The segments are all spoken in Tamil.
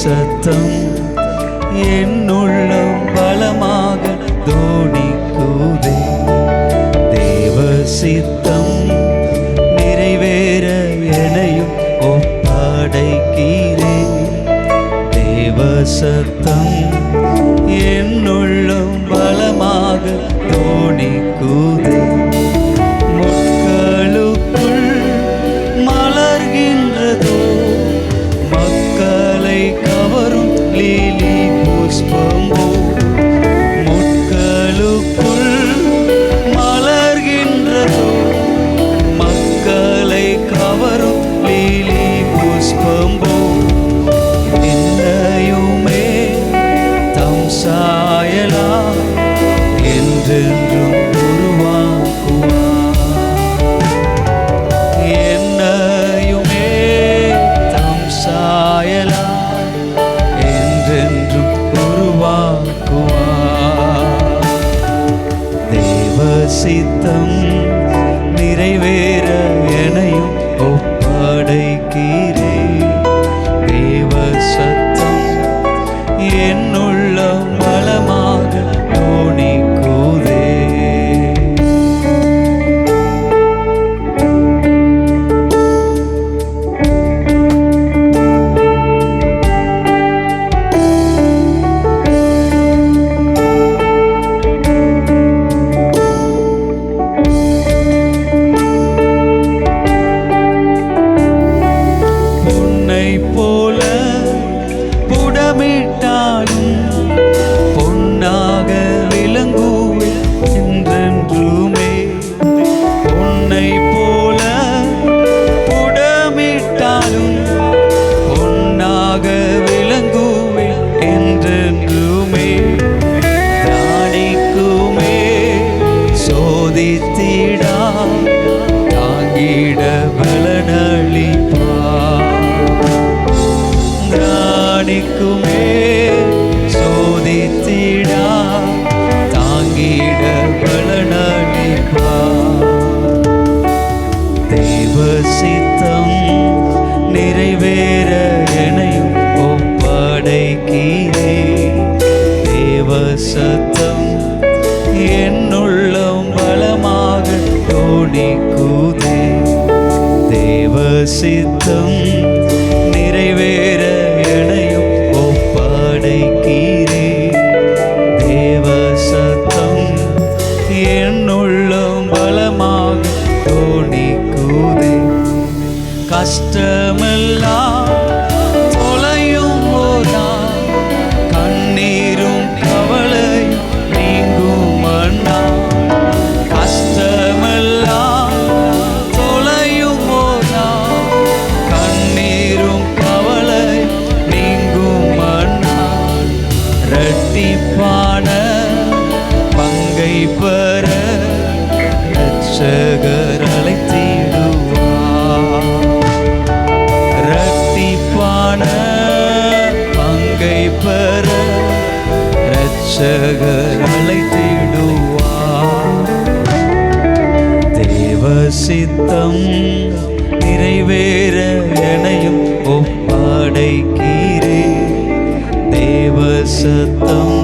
சத்தம் என்னுள்ளம் பலமாக தோணிக்குதே. தேவ சித்தம் நிறைவேற எனையும் ஒப்படைக்கிறேன். தேவ சத்தம் என்னுள்ளம் பலமாக தோணிக்குதே. முட்களுக்குள் மலர்கின்றதோ மக்களை கவரும் லீலி புஷ்பமோ. முட்களுக்குள் மலர்கின்றதோ மக்களை கவரும் லீலி புஷ்பமோ. என்னையுமே தம் சாயலா என்றென்றும் உருவாக்குவார். என்னையுமே தம் சாயலா என்றென்றும் உருவாக்குவார். தேவ சித்தம் நிறைவேற எனையும் ஒப்படைக்கிறேன். தேவ சத்தம் என்னுள்ள பலமாக தோணிக்குதே. பொன்னை போல புடமிட்டாலும் பொன்னாக விளங்குவேன் என்றென்றுமே. பொன்னை போல புடமிட்டாலும் பொன்னாக விளங்குவேன் என்றென்றுமே. தியானிக்குமே சோதித்திடா தாங்கிட பலனளிப்பார். தியானிக்குமே சோதித்திடா தாங்கிட பலனளிப்பார். தேவ சித்தம் நிறைவேற எனையும் ஒப்படைக்கிறேன். தேவ சத்தம் என்னுள்ளம் பலமாக தோணிக்குதே. தேவ சித்தம் நிறைவேற எனையும் ஒப்படைக்கிறேன். தேவ சத்தம் என்னுள்ளம் பலமாக தோணிக்குதே. கஷ்டமெல்லாம் தொலையும் போதா கண்ணீரும் கவலையும் நீங்கும் அண்ணா. கஷ்டமெல்லாம் தொலையும் போதா கண்ணீரும் கவலை நீங்கும் அண்ணா. இரட்டிப்பான பங்கை பெற இரட்சகர் அழைத்திடுவார். இரட்டிப்பான பங்கை பெற இரட்சகர் அழைத்திடுவார். தேவ சித்தம் நிறைவேற எனையும் ஒப்படைக்கிறேன். தேவ சத்தம்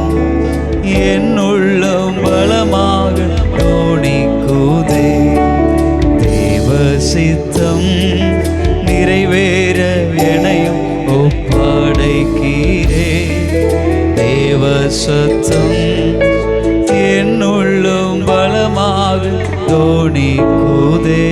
என்னுள்ளம் பலமாக தோணிக்குதே. தேவ சித்தம் நிறைவேற எனையும் ஒப்படைக்கிறேன். தேவ சத்தம் என்னுள்ளும் பலமாக தோணிக்குதே.